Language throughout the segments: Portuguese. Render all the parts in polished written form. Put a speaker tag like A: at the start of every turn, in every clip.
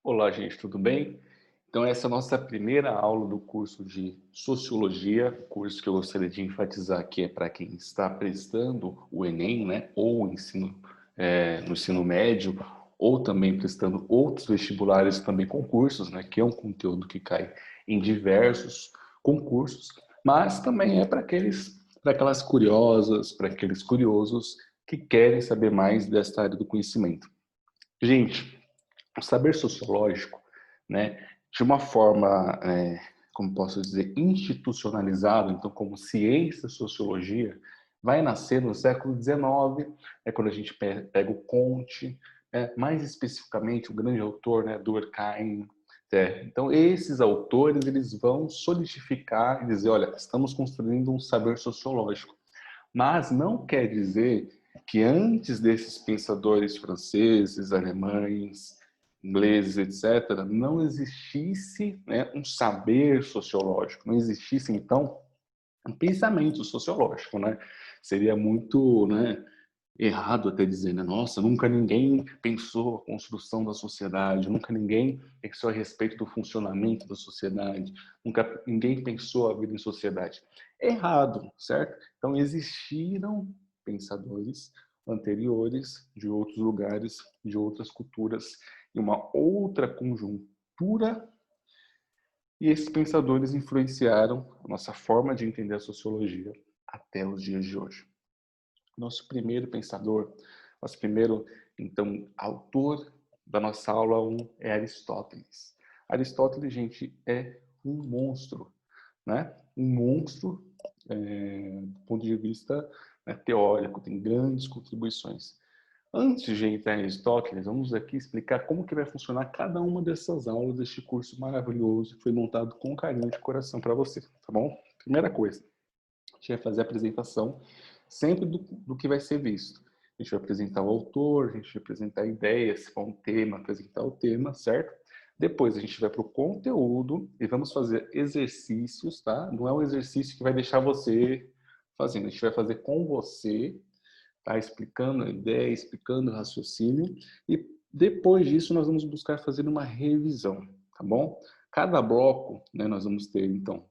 A: Olá, gente, tudo bem? Então, essa é a nossa primeira aula do curso de Sociologia, curso que eu gostaria de enfatizar que é para quem está prestando o Enem, né, ou o ensino, no ensino médio, ou também prestando outros vestibulares, também concursos, né, que é um conteúdo que cai em diversos concursos, mas também é para aquelas curiosas, para aqueles curiosos que querem saber mais desta área do conhecimento. Gente, o saber sociológico, né, de uma forma, como posso dizer, institucionalizada, então como ciência da sociologia, vai nascer no século XIX, é quando a gente pega o Comte, mais especificamente o grande autor, né, Durkheim. Então esses autores eles vão solidificar e dizer, olha, estamos construindo um saber sociológico, mas não quer dizer que antes desses pensadores franceses, alemães, ingleses, etc., não existisse, né, um saber sociológico, não existisse, então, um pensamento sociológico, né? Seria muito, né, errado até dizer, né? Nossa, nunca ninguém pensou a construção da sociedade, nunca ninguém pensou a respeito do funcionamento da sociedade, nunca ninguém pensou a vida em sociedade. Errado, certo? Então existiram pensadores anteriores de outros lugares, de outras culturas, em uma outra conjuntura, e esses pensadores influenciaram a nossa forma de entender a sociologia até os dias de hoje. Nosso primeiro pensador, nosso primeiro, então, autor da nossa aula 1 é Aristóteles. Aristóteles, gente, é um monstro, né? Um monstro do ponto de vista, né, teórico, tem grandes contribuições. Antes de entrar em Aristóteles, vamos aqui explicar como que vai funcionar cada uma dessas aulas deste curso maravilhoso que foi montado com carinho de coração para você, tá bom? Primeira coisa, a gente vai fazer a apresentação sempre do que vai ser visto. A gente vai apresentar o autor, a gente vai apresentar ideias, se for um tema, apresentar o tema, certo? Depois a gente vai para o conteúdo e vamos fazer exercícios, tá? Não é um exercício que vai deixar você fazendo, a gente vai fazer com você, tá? Explicando a ideia, explicando o raciocínio, e depois disso nós vamos buscar fazer uma revisão, tá bom? Cada bloco, né, nós vamos ter, então,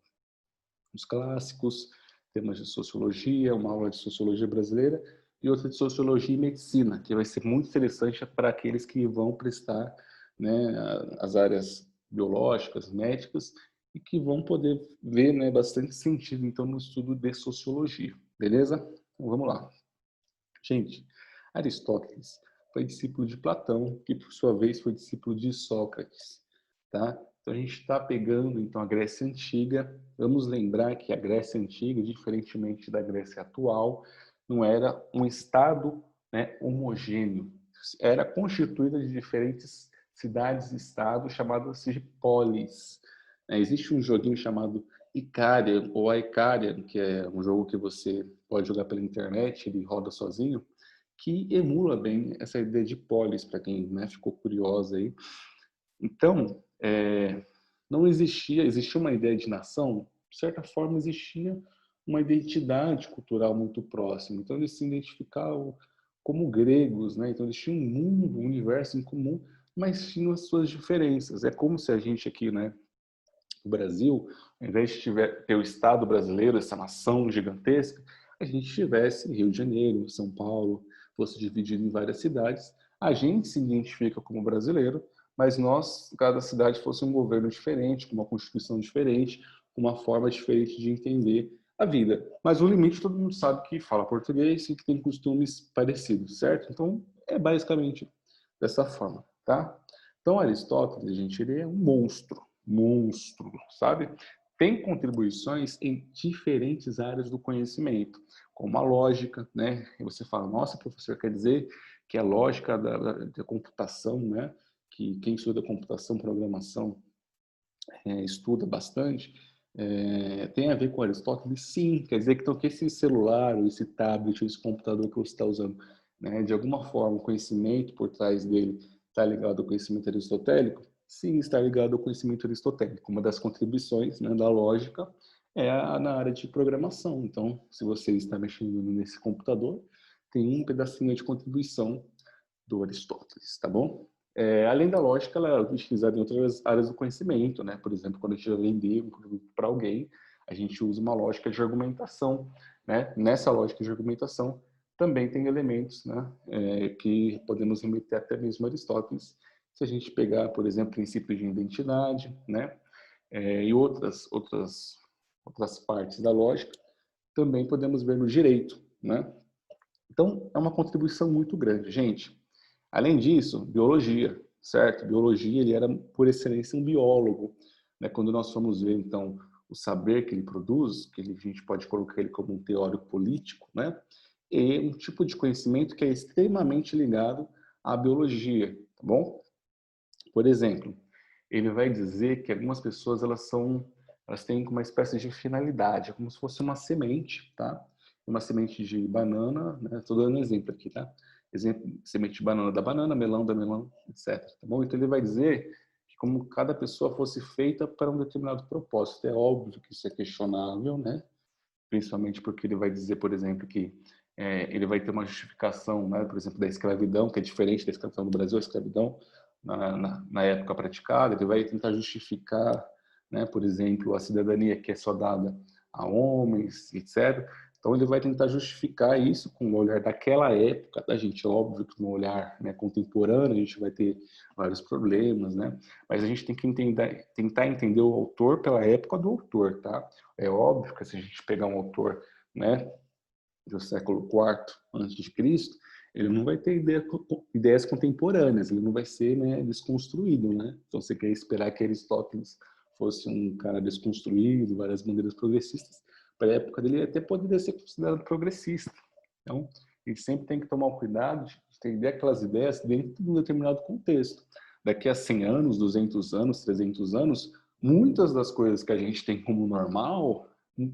A: os clássicos, temas de sociologia, uma aula de sociologia brasileira e outra de sociologia e medicina, que vai ser muito interessante para aqueles que vão prestar, né, as áreas biológicas, médicas, e que vão poder ver, né, bastante sentido, então, no estudo de sociologia, beleza? Então, vamos lá. Gente, Aristóteles foi discípulo de Platão, que por sua vez foi discípulo de Sócrates, tá? Então a gente está pegando então a Grécia Antiga. Vamos lembrar que a Grécia Antiga, diferentemente da Grécia atual, não era um estado, né, homogêneo. Era constituída de diferentes cidades e estados chamadas de polis. Existe um joguinho chamado Icarian ou Icarian, que é um jogo que você pode jogar pela internet, ele roda sozinho, que emula bem essa ideia de polis, para quem, né, ficou curiosa aí. Então, não existia uma ideia de nação, de certa forma existia uma identidade cultural muito próxima. Então eles se identificavam como gregos, né? Então eles tinham um mundo, um universo em comum, mas tinham as suas diferenças. É como se a gente aqui, né, no Brasil, ao invés de ter o Estado brasileiro, essa nação gigantesca, a gente tivesse Rio de Janeiro, São Paulo, fosse dividido em várias cidades. A gente se identifica como brasileiro, mas nós, cada cidade fosse um governo diferente, com uma constituição diferente, com uma forma diferente de entender a vida. Mas no limite todo mundo sabe que fala português e que tem costumes parecidos, certo? Então é basicamente dessa forma, tá? Então Aristóteles, gente, ele é um monstro, sabe? Tem contribuições em diferentes áreas do conhecimento, como a lógica, né? E você fala, nossa, professor, quer dizer que a lógica da computação, né? Que quem estuda computação, programação, estuda bastante, tem a ver com Aristóteles? Sim, quer dizer que, então, que esse celular, ou esse tablet, ou esse computador que você está usando, né, de alguma forma, o conhecimento por trás dele está ligado ao conhecimento aristotélico? Sim, está ligado ao conhecimento aristotélico. Uma das contribuições, né, da lógica na área de programação. Então, se você está mexendo nesse computador, tem um pedacinho de contribuição do Aristóteles, tá bom? Além da lógica, ela é utilizada em outras áreas do conhecimento, né? Por exemplo, quando a gente vai vender um produto para alguém, a gente usa uma lógica de argumentação, né? Nessa lógica de argumentação, também tem elementos, né, que podemos remeter até mesmo a Aristóteles, se a gente pegar, por exemplo, o princípio de identidade, né? E outras partes da lógica, também podemos ver no direito, né? Então, é uma contribuição muito grande, gente. Além disso, biologia, certo? Biologia, ele era, por excelência, um biólogo, né? Quando nós formos ver, então, o saber que ele produz, que a gente pode colocar ele como um teórico político, né? E um tipo de conhecimento que é extremamente ligado à biologia, tá bom? Por exemplo, ele vai dizer que algumas pessoas elas têm uma espécie de finalidade, é como se fosse uma semente, tá? Uma semente de banana, né? Estou dando um exemplo aqui, tá? Exemplo, semente de banana da banana, melão da melão, etc. Tá bom? Então ele vai dizer que como cada pessoa fosse feita para um determinado propósito. É óbvio que isso é questionável, né? Principalmente porque ele vai dizer, por exemplo, que ele vai ter uma justificação, né, por exemplo, da escravidão, que é diferente da escravidão no Brasil, a escravidão na época praticada, ele vai tentar justificar, né, por exemplo, a cidadania que é só dada a homens, etc. Então ele vai tentar justificar isso com o olhar daquela época, da gente, óbvio que no olhar, né, contemporâneo a gente vai ter vários problemas, né? Mas a gente tem que tentar entender o autor pela época do autor, tá? É óbvio que se a gente pegar um autor, né, do século IV a.C., ele não vai ter ideias contemporâneas, ele não vai ser, né, desconstruído, né? Então você quer esperar que Aristóteles fosse um cara desconstruído, várias maneiras progressistas, para a época dele ele até poderia ser considerado progressista. Então, a gente sempre tem que tomar o cuidado de entender aquelas ideias dentro de um determinado contexto. Daqui a 100 anos, 200 anos, 300 anos, muitas das coisas que a gente tem como normal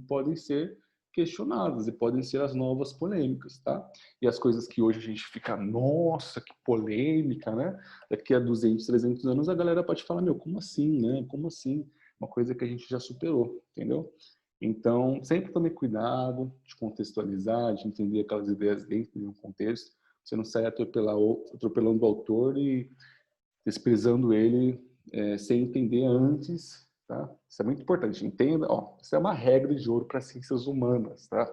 A: podem ser questionadas e podem ser as novas polêmicas, tá? E as coisas que hoje a gente fica, nossa, que polêmica, né? Daqui a 200, 300 anos a galera pode falar, meu, como assim, né? Como assim? Uma coisa que a gente já superou, entendeu? Então, sempre tome cuidado de contextualizar, de entender aquelas ideias dentro de um contexto. Você não sai atropelando o autor e desprezando ele sem entender antes, tá? Isso é muito importante. Entenda, ó, isso é uma regra de ouro para ciências humanas, tá?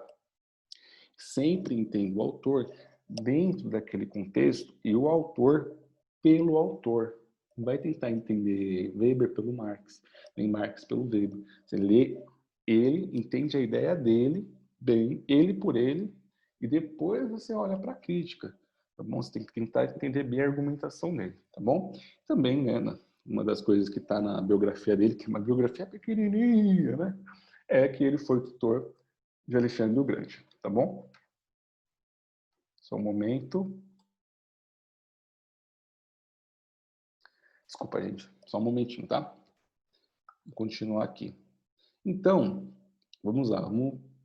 A: Sempre entenda o autor dentro daquele contexto e o autor pelo autor. Não vai tentar entender Weber pelo Marx, nem Marx pelo Weber. Você lê ele, entende a ideia dele, bem, ele por ele, e depois você olha para a crítica. Tá bom? Você tem que tentar entender bem a argumentação dele, tá bom? Também, né, uma das coisas que está na biografia dele, que é uma biografia pequenininha, né, é que ele foi tutor de Alexandre o Grande, tá bom? Só um momento. Desculpa, gente. Só um momentinho, tá? Vou continuar aqui. Então, vamos lá.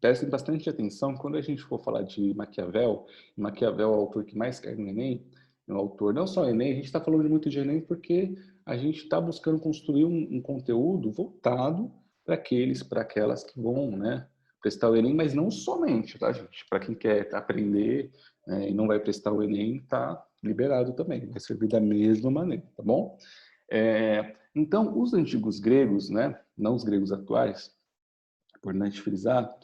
A: Prestem bastante atenção quando a gente for falar de Maquiavel. Maquiavel é o autor que mais cai no Enem. É o autor, não só Enem, a gente está falando muito de Enem porque a gente está buscando construir um conteúdo voltado para aquelas que vão, né, prestar o Enem, mas não somente, tá, gente? Para quem quer aprender, né, e não vai prestar o Enem, tá liberado também, vai servir da mesma maneira, tá bom? Então, os antigos gregos, né, não os gregos atuais, importante frisar,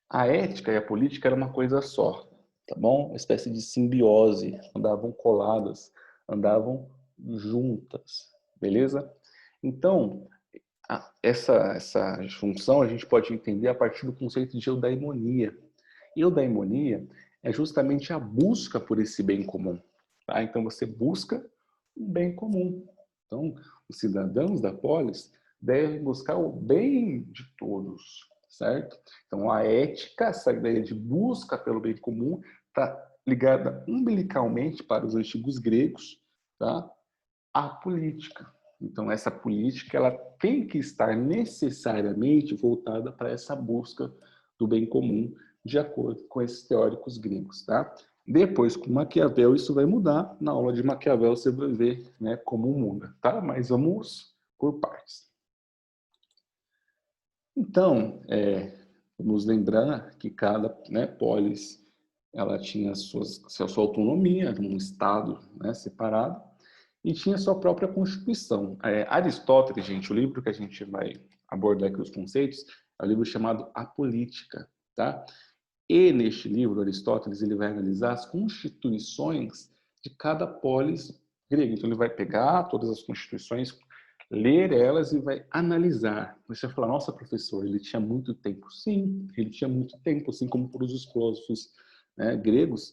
A: a ética e a política era uma coisa só, tá bom? Uma espécie de simbiose, andavam coladas, andavam juntas, beleza? Então, essa junção a gente pode entender a partir do conceito de eudaimonia. Eudaimonia é justamente a busca por esse bem comum, tá? Então, você busca um bem comum. Então, os cidadãos da polis devem buscar o bem de todos, certo? Então, a ética, essa ideia de busca pelo bem comum, está ligada umbilicalmente para os antigos gregos, tá? À política. Então, essa política ela tem que estar necessariamente voltada para essa busca do bem comum, de acordo com esses teóricos gregos, tá? Depois, com Maquiavel, isso vai mudar. Na aula de Maquiavel, você vai ver, né, como muda, tá? Mas vamos por partes. Então, vamos lembrar que cada, né, polis ela tinha sua autonomia, um estado, né, separado, e tinha sua própria constituição. Aristóteles, gente, o livro que a gente vai abordar aqui os conceitos, é um livro chamado A Política, tá? E neste livro, Aristóteles, ele vai analisar as constituições de cada polis grega. Então ele vai pegar todas as constituições, ler elas e vai analisar. Você vai falar, nossa, professor, ele tinha muito tempo. Sim, ele tinha muito tempo, assim como para os filósofos, né, gregos,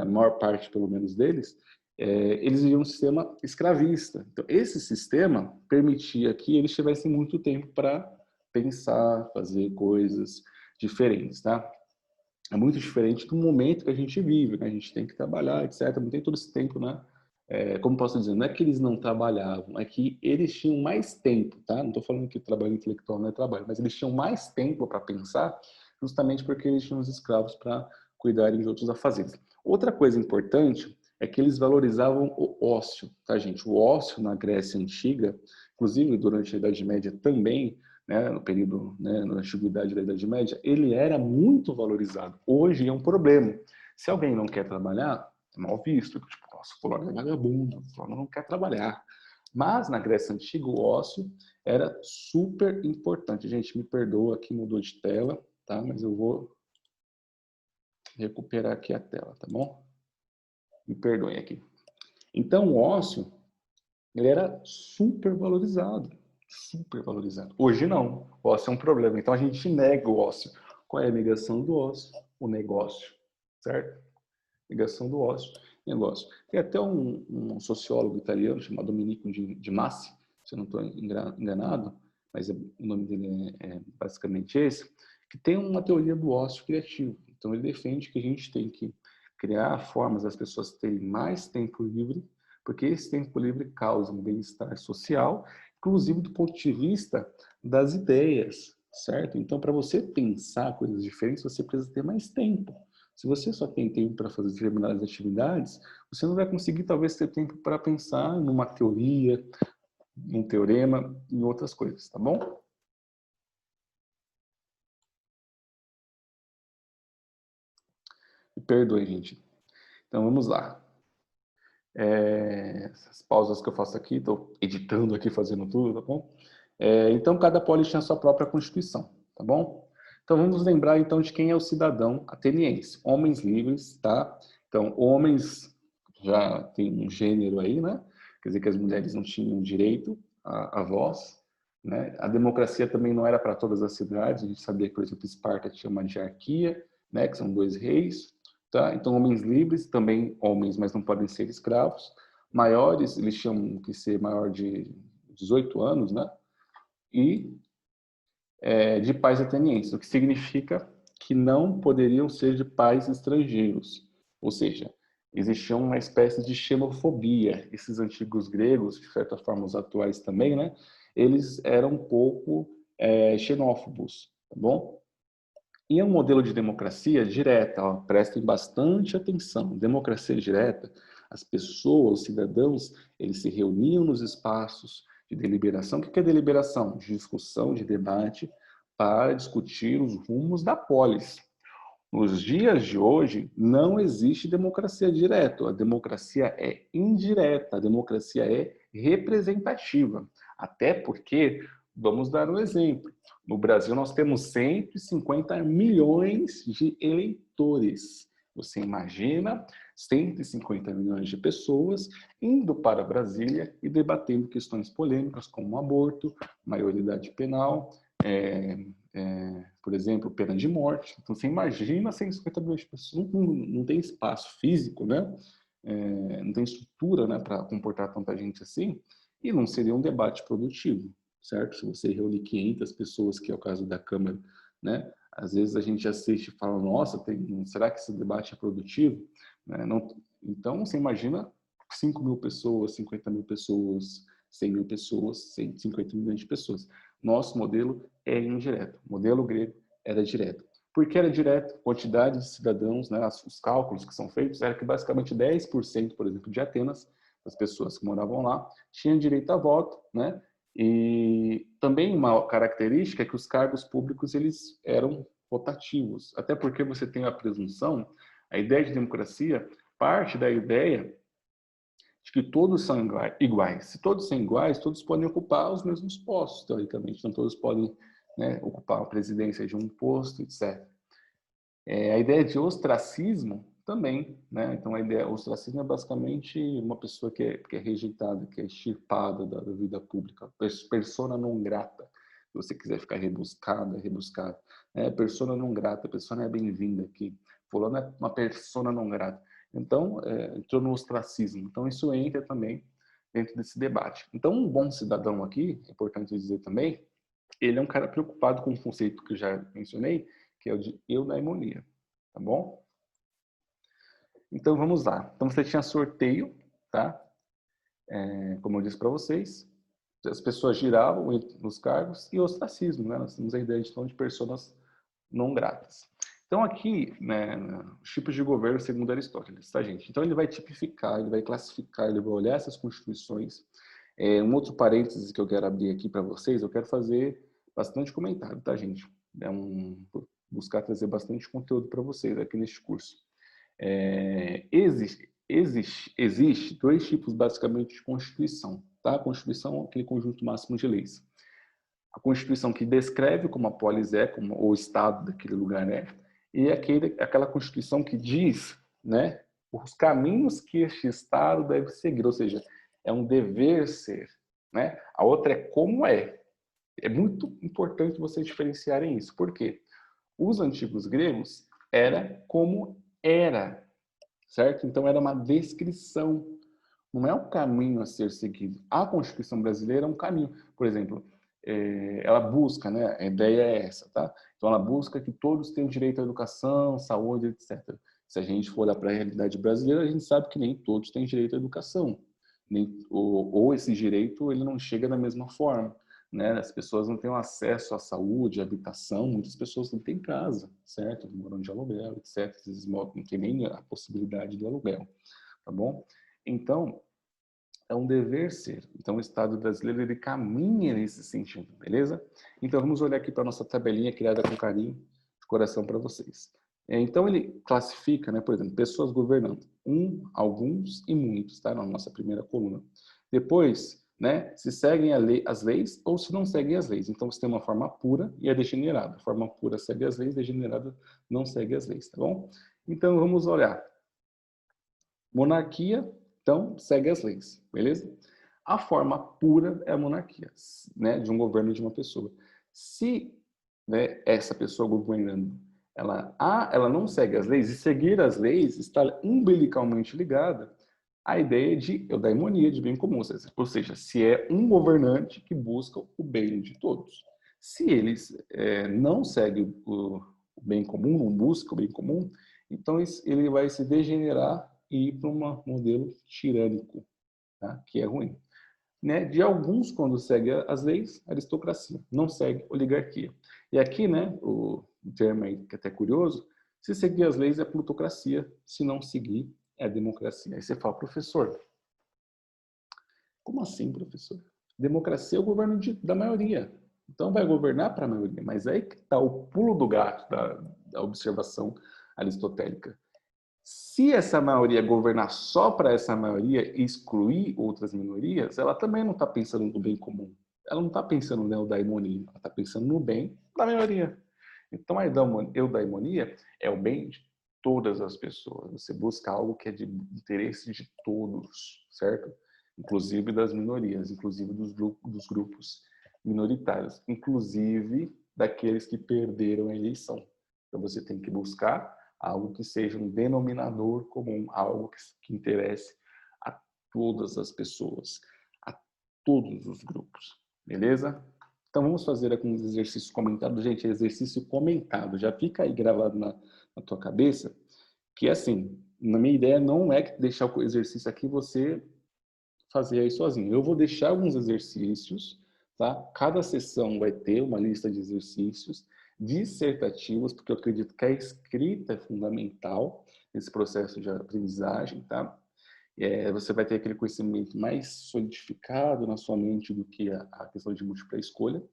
A: a maior parte, pelo menos deles, eles viviam um sistema escravista. Então, esse sistema permitia que eles tivessem muito tempo para pensar, fazer coisas diferentes, tá? É muito diferente do momento que a gente vive, né? A gente tem que trabalhar, etc. Não tem todo esse tempo, né? Como posso dizer, não é que eles não trabalhavam, é que eles tinham mais tempo, tá? Não estou falando que o trabalho intelectual não é trabalho, mas eles tinham mais tempo para pensar, justamente porque eles tinham os escravos para cuidarem de outros afazeres. Outra coisa importante é que eles valorizavam o ócio, tá, gente? O ócio na Grécia Antiga, inclusive durante a Idade Média também, né, no período, né, na antiguidade da Idade Média, ele era muito valorizado. Hoje é um problema. Se alguém não quer trabalhar, é mal visto. Tipo, nossa, fulano é vagabundo, fulano não quer trabalhar. Mas na Grécia Antiga, o ócio era super importante. Gente, me perdoa aqui, mudou de tela, tá? Mas eu vou recuperar aqui a tela, tá bom? Me perdoem aqui. Então, o ócio, ele era super valorizado. Super valorizado. Hoje não. O ócio é um problema. Então, a gente nega o ócio. Qual é a negação do ócio? O negócio. Certo? Negação do ócio, negócio. Tem até um sociólogo italiano chamado Domenico de Massi, se eu não estou enganado, mas o nome dele é basicamente esse, que tem uma teoria do ócio criativo. Então, ele defende que a gente tem que criar formas das pessoas terem mais tempo livre, porque esse tempo livre causa um bem-estar social, inclusive do ponto de vista das ideias, certo? Então, para você pensar coisas diferentes, você precisa ter mais tempo. Se você só tem tempo para fazer determinadas atividades, você não vai conseguir, talvez, ter tempo para pensar numa teoria, num teorema, em outras coisas, tá bom? Me perdoe, gente. Então, vamos lá. Essas pausas que eu faço aqui, estou editando aqui, fazendo tudo, tá bom? Então, cada polis tinha a sua própria constituição, tá bom? Então, vamos lembrar, então, de quem é o cidadão ateniense. Homens livres, tá? Então, homens já tem um gênero aí, né? Quer dizer que as mulheres não tinham direito à voz, né? A democracia também não era para todas as cidades. A gente sabia que, por exemplo, Esparta tinha uma diarquia, né? Que são 2 reis, tá? Então, homens livres, também homens, mas não podem ser escravos. Maiores, eles tinham que ser maior de 18 anos, né? E de pais atenienses, o que significa que não poderiam ser de pais estrangeiros. Ou seja, existia uma espécie de xenofobia. Esses antigos gregos, de certa forma os atuais também, né? Eles eram um pouco xenófobos, tá bom? E é um modelo de democracia direta, ó, prestem bastante atenção. Democracia direta, as pessoas, os cidadãos, eles se reuniam nos espaços de deliberação. O que é deliberação? De discussão, de debate, para discutir os rumos da polis. Nos dias de hoje, não existe democracia direta. A democracia é indireta, a democracia é representativa. Até porque, vamos dar um exemplo. No Brasil, nós temos 150 milhões de eleitores. Você imagina 150 milhões de pessoas indo para Brasília e debatendo questões polêmicas como aborto, maioridade penal, por exemplo, pena de morte. Então, você imagina 150 milhões de pessoas, não tem espaço físico, né? Não tem estrutura, né, para comportar tanta gente assim, e não seria um debate produtivo, certo? Se você reunir 500 pessoas, que é o caso da Câmara, né? Às vezes a gente assiste e fala, nossa, será que esse debate é produtivo? Não, então, você imagina 5 mil pessoas, 50 mil pessoas, 100 mil pessoas, 150 milhões de pessoas. Nosso modelo é indireto. O modelo grego era direto. Por que era direto? Quantidade de cidadãos, né, os cálculos que são feitos, era que basicamente 10%, por exemplo, de Atenas, das pessoas que moravam lá, tinham direito a voto, né? E também uma característica é que os cargos públicos eles eram rotativos, até porque você tem a presunção, a ideia de democracia parte da ideia de que todos são iguais. Se todos são iguais, todos podem ocupar os mesmos postos, teoricamente. Então, todos podem, né, ocupar a presidência de um posto, etc. A ideia de ostracismo também, né? Então, a ideia ostracismo é basicamente uma pessoa que é rejeitada, que é extirpada da vida pública, persona não grata. Se você quiser ficar rebuscado, é rebuscado. Persona não grata, a pessoa não é bem-vinda aqui. Fulano é uma persona não grata. Então, entrou no ostracismo. Então, isso entra também dentro desse debate. Então, um bom cidadão aqui, é importante dizer também, ele é um cara preocupado com um conceito que eu já mencionei, que é o de eudaimonia, tá bom? Então, vamos lá. Então, você tinha sorteio, tá? Como eu disse para vocês, as pessoas giravam nos cargos e ostracismo, né? Nós temos a ideia, então, de pessoas não gratas. Então, aqui, né, os tipos de governo segundo Aristóteles, tá, gente? Então, ele vai tipificar, ele vai classificar, ele vai olhar essas constituições. Um outro parênteses que eu quero abrir aqui para vocês, eu quero fazer bastante comentário, tá, gente? Buscar trazer bastante conteúdo para vocês aqui neste curso. Existe dois tipos, basicamente, de Constituição, tá? A Constituição é aquele conjunto máximo de leis. A Constituição que descreve como a polis é, como o Estado daquele lugar é, e aquela Constituição que diz, né, os caminhos que este Estado deve seguir, ou seja, é um dever ser, né? A outra é como é. É muito importante vocês diferenciarem isso. Por quê? Os antigos gregos era como era, certo? Então era uma descrição, não é um caminho a ser seguido. A Constituição brasileira é um caminho. Por exemplo, ela busca, né? A ideia é essa, tá? Então ela busca que todos tenham direito à educação, saúde, etc. Se a gente for olhar para a realidade brasileira, a gente sabe que nem todos têm direito à educação, ou esse direito ele não chega da mesma forma, né? As pessoas não têm acesso à saúde, à habitação, muitas pessoas não têm casa, certo? Moram de aluguel, etc. Eles não têm nem a possibilidade do aluguel, tá bom? Então, é um dever ser. Então, o Estado brasileiro, ele caminha nesse sentido, beleza? Então, vamos olhar aqui para a nossa tabelinha criada com carinho, de coração para vocês. Então, ele classifica, né, por exemplo, pessoas governando. Alguns e muitos, tá? Na nossa primeira coluna. Depois, né, se seguem as leis ou se não seguem as leis. Então, você tem uma forma pura e a degenerada. A forma pura segue as leis, degenerada não segue as leis, tá bom? Então, vamos olhar. Monarquia, então, segue as leis, beleza? A forma pura é a monarquia, né, de um governo de uma pessoa. Se, né, essa pessoa governando, ela não segue as leis, e seguir as leis está umbilicalmente ligada à ideia de eudaimonia, de bem comum, ou seja, se é um governante que busca o bem de todos. Se eles não seguem o bem comum, não busca o bem comum, então ele vai se degenerar e ir para um modelo tirânico, tá? Que é ruim. Né? De alguns, quando segue as leis, aristocracia, não segue oligarquia. E aqui, né, o termo aí, que é até curioso, se seguir as leis é plutocracia, se não seguir é democracia. Aí você fala, professor, como assim, professor? Democracia é o governo da maioria. Então vai governar para a maioria. Mas aí que está o pulo do gato da observação aristotélica. Se essa maioria governar só para essa maioria e excluir outras minorias, ela também não está pensando no bem comum. Ela não está pensando na eudaimonia, ela está pensando no bem da maioria. Então, a eudaimonia é o bem de todas as pessoas. Você busca algo que é de interesse de todos, certo? Inclusive das minorias, inclusive dos grupos minoritários, inclusive daqueles que perderam a eleição. Então, você tem que buscar algo que seja um denominador comum, algo que interesse a todas as pessoas, a todos os grupos, beleza? Então vamos fazer aqui um exercício comentado. Gente, exercício comentado, já fica aí gravado na tua cabeça, que assim, na minha ideia não é deixar o exercício aqui você fazer aí sozinho. Eu vou deixar alguns exercícios, tá? Cada sessão vai ter uma lista de exercícios dissertativos, porque eu acredito que a escrita é fundamental nesse processo de aprendizagem, tá? Você vai ter aquele conhecimento mais solidificado na sua mente do que a questão de múltipla escolha.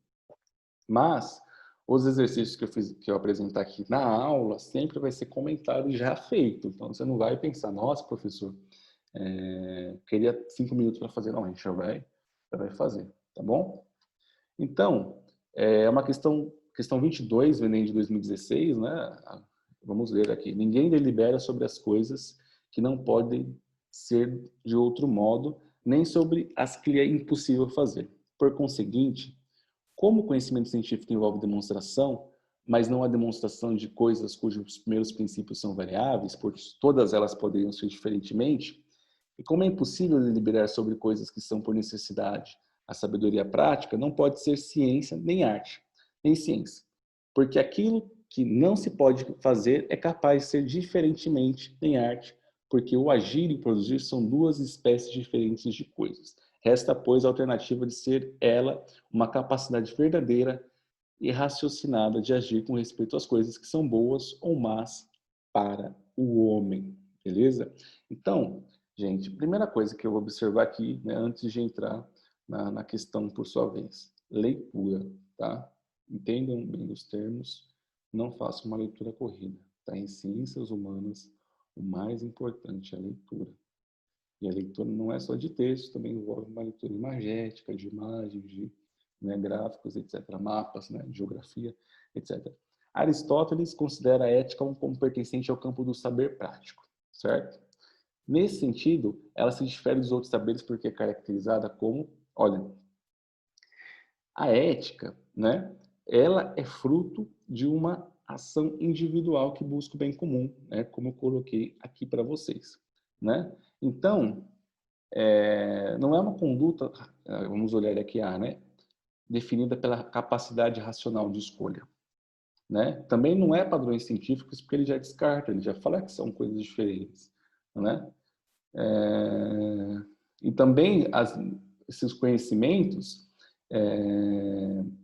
A: Mas os exercícios que eu apresentar aqui na aula sempre vai ser comentado e já feito. Então você não vai pensar, nossa, professor, Queria 5 minutos para fazer, não, a gente já vai fazer, tá bom? Então, é uma questão 22, do Enem de 2016, né? Vamos ler aqui. Ninguém delibera sobre as coisas que não podem ser de outro modo, nem sobre as que é impossível fazer. Por conseguinte, como o conhecimento científico envolve demonstração, mas não a demonstração de coisas cujos primeiros princípios são variáveis, pois todas elas poderiam ser diferentemente, e como é impossível deliberar sobre coisas que são por necessidade, a sabedoria prática não pode ser ciência nem arte, nem ciência, porque aquilo que não se pode fazer é capaz de ser diferentemente nem arte, porque o agir e o produzir são duas espécies diferentes de coisas. Resta, pois, a alternativa de ser ela uma capacidade verdadeira e raciocinada de agir com respeito às coisas que são boas ou más para o homem. Beleza? Então, gente, primeira coisa que eu vou observar aqui, né, antes de entrar na questão por sua vez, leitura, tá? Entendam bem os termos, não façam uma leitura corrida, tá? Em ciências humanas, o mais importante é a leitura. E a leitura não é só de texto, também envolve uma leitura imagética, de imagens, de, né, gráficos, etc., mapas, né, geografia, etc. Aristóteles considera a ética como pertencente ao campo do saber prático, certo? Nesse sentido, ela se difere dos outros saberes porque é caracterizada como, olha, a ética, né, ela é fruto de uma ação individual que busca o bem comum, né, como eu coloquei aqui para vocês, né? Então, não é uma conduta, vamos olhar aqui A, né, definida pela capacidade racional de escolha, né? Também não é padrões científicos porque ele já descarta, ele já fala que são coisas diferentes, né? E também esses conhecimentos,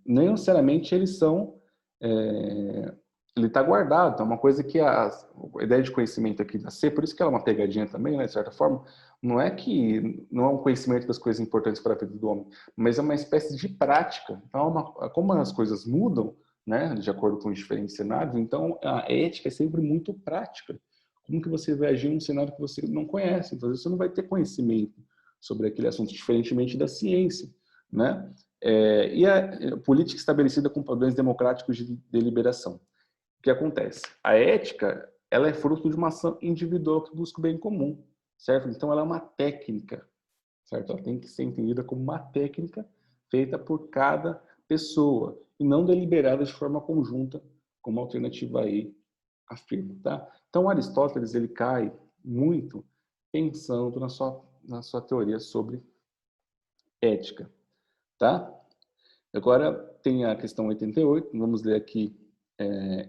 A: não necessariamente eles são, ele está guardado, então é uma coisa que a ideia de conhecimento aqui da C, por isso que ela é uma pegadinha também, né, de certa forma, não é que não é um conhecimento das coisas importantes para a vida do homem, mas é uma espécie de prática. Então, como as coisas mudam, né, de acordo com os diferentes cenários, então a ética é sempre muito prática. Como que você vai agir em um cenário que você não conhece? Então, você não vai ter conhecimento sobre aquele assunto, diferentemente da ciência, né? E a política estabelecida com padrões democráticos de deliberação. O que acontece? A ética, ela é fruto de uma ação individual que busca o bem comum, certo? Então, ela é uma técnica, certo? Ela tem que ser entendida como uma técnica feita por cada pessoa e não deliberada de forma conjunta, como a alternativa aí afirma, tá? Então, Aristóteles, ele cai muito pensando na sua teoria sobre ética, tá? Agora tem a questão 88, vamos ler aqui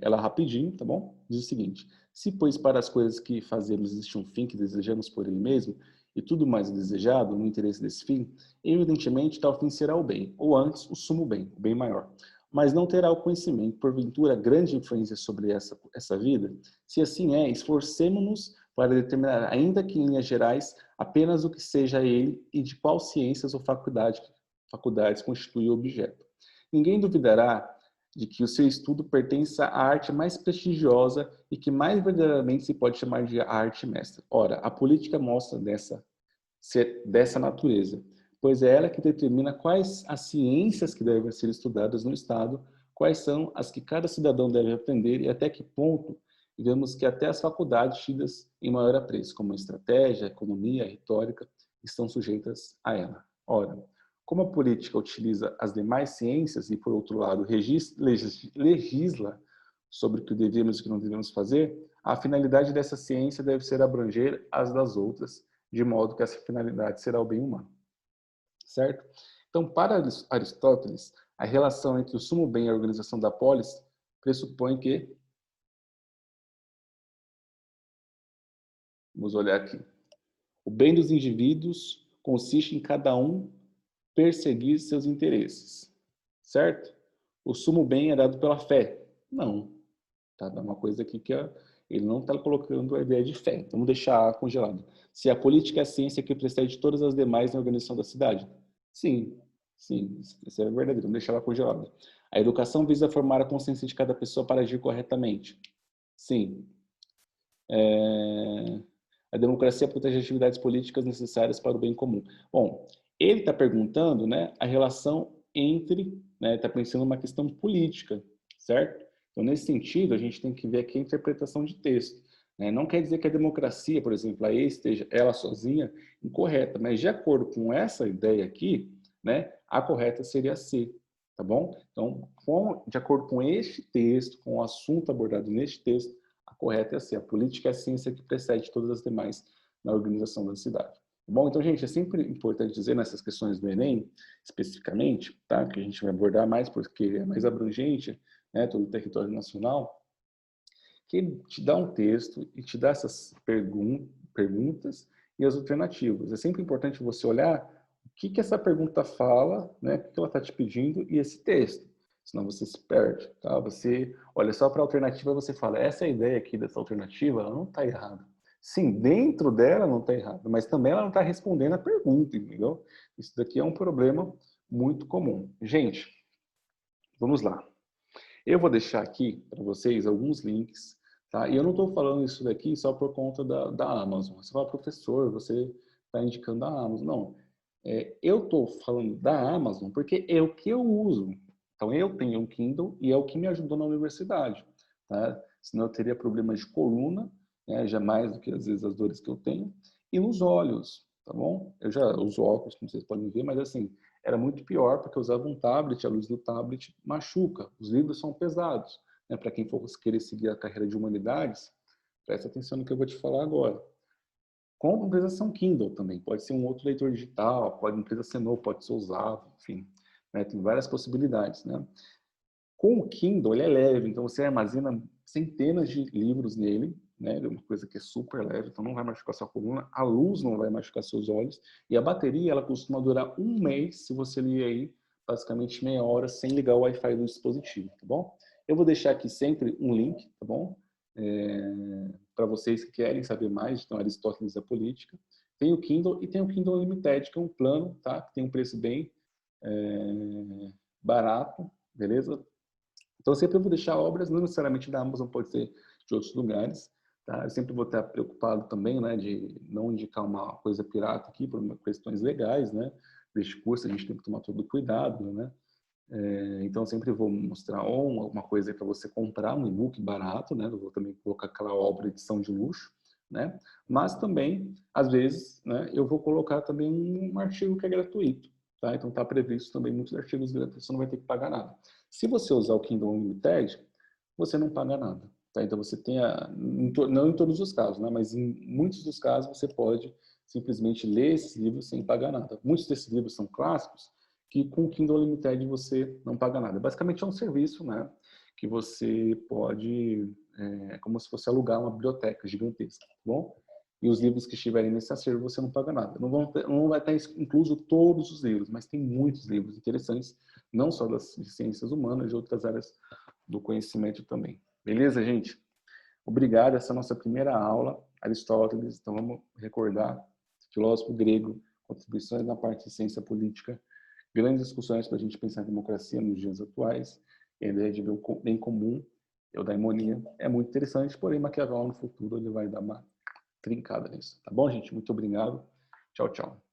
A: ela rapidinho, tá bom? Diz o seguinte: se, pois, para as coisas que fazemos existe um fim que desejamos por ele mesmo, e tudo mais desejado no interesse desse fim, evidentemente tal fim será o bem, ou antes o sumo bem, o bem maior. Mas não terá o conhecimento, porventura, grande influência sobre essa vida? Se assim é, esforcemo-nos para determinar, ainda que em linhas gerais, apenas o que seja ele e de qual ciências ou faculdades constitui o objeto. Ninguém duvidará de que o seu estudo pertence à arte mais prestigiosa e que mais verdadeiramente se pode chamar de arte mestra. Ora, a política mostra dessa natureza, pois é ela que determina quais as ciências que devem ser estudadas no Estado, quais são as que cada cidadão deve aprender e até que ponto, vemos que até as faculdades tidas em maior apreço, como a estratégia, a economia, a retórica, estão sujeitas a ela. Ora, como a política utiliza as demais ciências e, por outro lado, legisla sobre o que devemos e o que não devemos fazer, a finalidade dessa ciência deve ser abranger as das outras, de modo que essa finalidade será o bem humano. Certo? Então, para Aristóteles, a relação entre o sumo bem e a organização da polis pressupõe que, vamos olhar aqui, o bem dos indivíduos consiste em cada um perseguir seus interesses, certo? O sumo bem é dado pela fé? Não. Tá? É uma coisa aqui que ele não está colocando a ideia de fé. Vamos deixar congelado. Se a política é a ciência que precede todas as demais na organização da cidade? Sim, sim, isso é verdadeiro. Vamos deixar ela congelada. A educação visa formar a consciência de cada pessoa para agir corretamente? Sim. A democracia protege as atividades políticas necessárias para o bem comum. Bom, ele está perguntando, né, a relação entre, né, está pensando uma questão política, certo? Então, nesse sentido, a gente tem que ver aqui a interpretação de texto. Né? Não quer dizer que a democracia, por exemplo, aí esteja ela sozinha incorreta, mas de acordo com essa ideia aqui, né, a correta seria C, tá bom? Então, de acordo com este texto, com o assunto abordado neste texto, a correta é a C. A política é a ciência que precede todas as demais na organização da cidade. Tá bom? Então, gente, é sempre importante dizer nessas questões do Enem, especificamente, tá? Que a gente vai abordar mais porque é mais abrangente, né, todo o território nacional, que ele te dá um texto e te dá essas perguntas e as alternativas. É sempre importante você olhar o que, que essa pergunta fala, né, o que ela está te pedindo e esse texto. Senão você se perde, tá? Você olha só para a alternativa e você fala, essa ideia aqui dessa alternativa, ela não está errada. Sim, dentro dela não está errado, mas também ela não está respondendo a pergunta, entendeu? Isso daqui é um problema muito comum. Gente, vamos lá. Eu vou deixar aqui para vocês alguns links, tá? E eu não estou falando isso daqui só por conta da Amazon. Você fala, professor, você está indicando a Amazon. Não. Eu estou falando da Amazon porque é o que eu uso. Então, eu tenho um Kindle e é o que me ajudou na universidade, tá? Senão eu teria problemas de coluna, né? Já mais do que às vezes as dores que eu tenho, e nos olhos, tá bom? Eu já uso óculos, como vocês podem ver, mas assim, era muito pior porque eu usava um tablet, a luz do tablet machuca, os livros são pesados. Né? Para quem for querer seguir a carreira de humanidades, presta atenção no que eu vou te falar agora. Compre uma impressão Kindle também, pode ser um outro leitor digital, pode empresa ser novo, pode ser usado, enfim, né? Tem várias possibilidades. Né? Com o Kindle, ele é leve, então você armazena centenas de livros nele, né? É uma coisa que é super leve, então não vai machucar sua coluna, a luz não vai machucar seus olhos, e a bateria, ela costuma durar um mês, se você ler aí, basicamente meia hora, sem ligar o Wi-Fi do dispositivo, tá bom? Eu vou deixar aqui sempre um link, tá bom? Para vocês que querem saber mais, então, Aristóteles e a Política. Tem o Kindle e tem o Kindle Unlimited, que é um plano, tá? Que tem um preço bem barato, beleza? Então, eu sempre vou deixar obras, não necessariamente da Amazon, pode ser de outros lugares. Tá? Eu sempre vou estar preocupado também, né, de não indicar uma coisa pirata aqui por questões legais, né? Deste curso a gente tem que tomar todo cuidado, né? Então, eu sempre vou mostrar uma coisa para você comprar, um e-book barato, né? Eu vou também colocar aquela obra edição de luxo, né? Mas também, às vezes, né, eu vou colocar também um artigo que é gratuito, tá? Então, está previsto também muitos artigos gratuitos, você não vai ter que pagar nada. Se você usar o Kindle Unlimited, você não paga nada, tá? Então, você tem não em todos os casos, né? Mas em muitos dos casos, você pode simplesmente ler esses livros sem pagar nada. Muitos desses livros são clássicos, que com o Kindle Unlimited você não paga nada. Basicamente é um serviço, né, que você pode, como se fosse alugar uma biblioteca gigantesca, tá bom? E os livros que estiverem nesse acervo você não paga nada. Não vai estar incluso todos os livros, mas tem muitos livros interessantes, não só de ciências humanas, de outras áreas do conhecimento também. Beleza, gente? Obrigado, essa é a nossa primeira aula, Aristóteles. Então vamos recordar, filósofo grego, contribuições na parte de ciência política, grandes discussões para a gente pensar em democracia nos dias atuais, e a ideia de bem comum, eudaimonia, é muito interessante, porém Maquiavel no futuro ele vai dar uma trincada nisso. Tá bom, gente? Muito obrigado. Tchau, tchau.